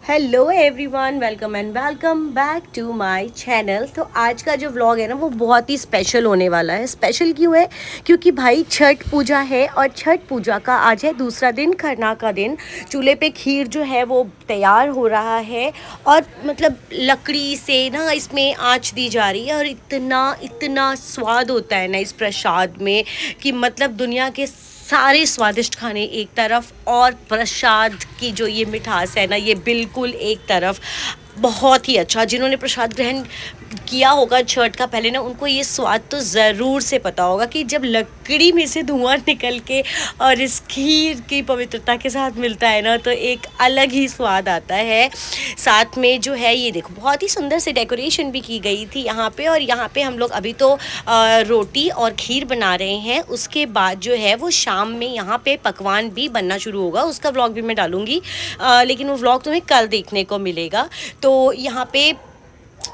Hello everyone, welcome and welcome back to my channel. तो आज का जो व्लॉग है ना वो बहुत ही स्पेशल होने वाला है। स्पेशल क्यों है? क्योंकि भाई छठ पूजा है और छठ पूजा का आज है दूसरा दिन, खरना का दिन। चूल्हे पे खीर जो है वो तैयार हो रहा है और मतलब लकड़ी से ना इसमें आँच दी जा रही है और इतना इतना स्वाद होता है ना इस प्रसाद में कि मतलब दुनिया के सारे स्वादिष्ट खाने एक तरफ और प्रसाद की जो ये मिठास है ना ये बिल्कुल एक तरफ। बहुत ही अच्छा, जिन्होंने प्रसाद ग्रहण किया होगा छठ का पहले ना उनको ये स्वाद तो ज़रूर से पता होगा कि जब लकड़ी में से धुआं निकल के और इस खीर की पवित्रता के साथ मिलता है ना तो एक अलग ही स्वाद आता है। साथ में जो है ये देखो बहुत ही सुंदर से डेकोरेशन भी की गई थी यहाँ पे। और यहाँ पे हम लोग अभी तो रोटी और खीर बना रहे हैं। उसके बाद जो है वो शाम में यहाँ पे पकवान भी बनना शुरू होगा, उसका व्लॉग भी मैं डालूँगी, लेकिन वो व्लॉग तुम्हें कल देखने को मिलेगा। तो यहाँ पे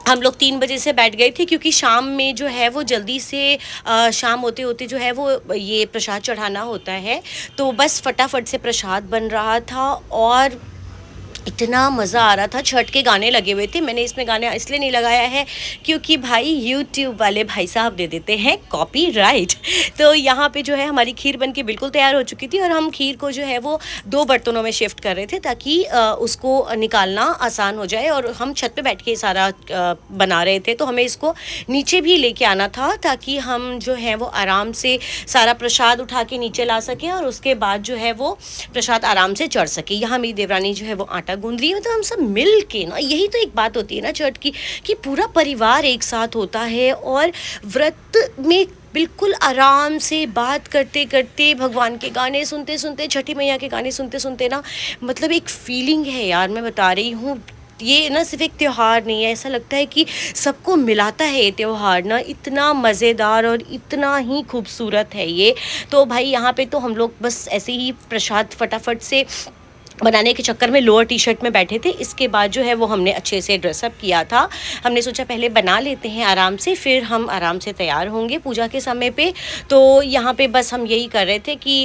हम लोग 3 बजे से बैठ गए थे क्योंकि शाम में जो है वो जल्दी से शाम होते होते जो है वो ये प्रसाद चढ़ाना होता है। तो बस फटाफट से प्रसाद बन रहा था और इतना मज़ा आ रहा था। छठ के गाने लगे हुए थे। मैंने इसमें गाने इसलिए नहीं लगाया है क्योंकि भाई यूट्यूब वाले भाई साहब दे देते हैं कॉपीराइट। तो यहाँ पे जो है हमारी खीर बनके बिल्कुल तैयार हो चुकी थी और हम खीर को जो है वो 2 बर्तनों में शिफ्ट कर रहे थे ताकि उसको निकालना आसान हो जाए। और हम छत पे बैठ के सारा बना रहे थे तो हमें इसको नीचे भी लेके आना था ताकि हम जो है वो आराम से सारा प्रसाद उठा के नीचे ला सकें और उसके बाद जो है वो प्रसाद आराम से चढ़ सके। यहाँ मेरी देवरानी जो है वो आटा गूंद रही है। तो हम सब मिल के ना, यही तो एक बात होती है ना छठ की कि पूरा परिवार एक साथ होता है और व्रत में बिल्कुल आराम से बात करते करते भगवान के गाने सुनते सुनते, छठी मैया के गाने सुनते सुनते ना मतलब एक फीलिंग है यार, मैं बता रही हूँ। ये ना सिर्फ एक त्यौहार नहीं है, ऐसा लगता है कि सबको मिलाता है ये त्यौहार ना। इतना मज़ेदार और इतना ही खूबसूरत है ये। तो भाई यहाँ पे तो हम लोग बस ऐसे ही प्रसाद फटाफट से बनाने के चक्कर में लोअर टी शर्ट में बैठे थे। इसके बाद जो है वो हमने अच्छे से ड्रेसअप किया था। हमने सोचा पहले बना लेते हैं आराम से, फिर हम आराम से तैयार होंगे पूजा के समय पे। तो यहाँ पे बस हम यही कर रहे थे कि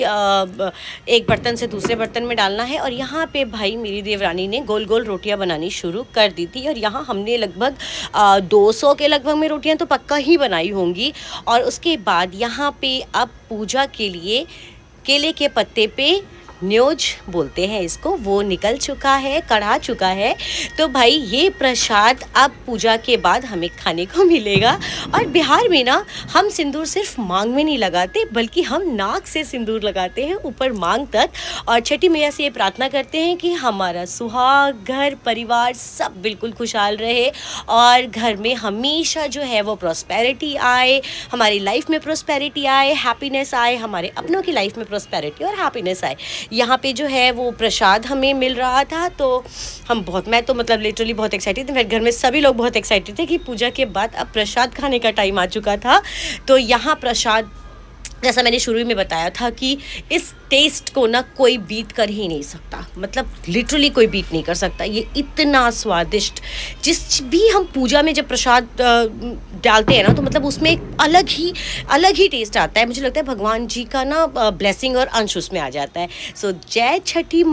एक बर्तन से दूसरे बर्तन में डालना है। और यहाँ पे भाई मेरी देवरानी ने गोल गोल रोटियाँ बनानी शुरू कर दी थी और यहाँ हमने लगभग 200 के लगभग में रोटियाँ तो पक्का ही बनाई होंगी। और उसके बाद यहाँ पे अब पूजा के लिए केले के पत्ते पे न्योज बोलते हैं इसको, वो निकल चुका है, कढ़ा चुका है। तो भाई ये प्रसाद अब पूजा के बाद हमें खाने को मिलेगा। और बिहार में ना हम सिंदूर सिर्फ मांग में नहीं लगाते बल्कि हम नाक से सिंदूर लगाते हैं ऊपर मांग तक। और छठी मैया से ये प्रार्थना करते हैं कि हमारा सुहाग, घर परिवार सब बिल्कुल खुशहाल रहे और घर में हमेशा जो है वो प्रॉस्पेरिटी आए, हमारी लाइफ में प्रॉस्पेरिटी आए, हैप्पीनेस आए, हमारे अपनों की लाइफ में प्रॉस्पेरिटी और हैप्पीनेस आए। यहाँ पे जो है वो प्रसाद हमें मिल रहा था तो मैं तो मतलब लिटरली बहुत एक्साइटेड थी। मेरे घर में सभी लोग बहुत एक्साइटेड थे कि पूजा के बाद अब प्रसाद खाने का टाइम आ चुका था। तो यहाँ प्रसाद, जैसा मैंने शुरू में बताया था कि इस टेस्ट को ना कोई बीट कर ही नहीं सकता, मतलब लिटरली कोई बीट नहीं कर सकता। ये इतना स्वादिष्ट, जिस भी हम पूजा में जब प्रसाद डालते हैं ना तो मतलब उसमें एक अलग ही टेस्ट आता है। मुझे लगता है भगवान जी का ना ब्लेसिंग और अंश उसमें आ जाता है। सो जय छठी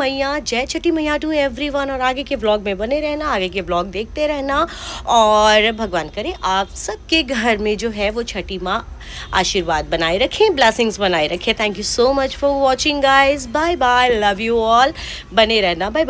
मैया टू एवरीवन। और आगे के व्लॉग में बने रहना, आगे के व्लॉग देखते रहना और भगवान करे आप सबके घर में जो है वो छठी माँ आशीर्वाद बनाए रखें, ब्लेसिंग्स बनाए रखें। Thank you so much for watching guys, bye bye, love you all. बने रहना, बाय बाय।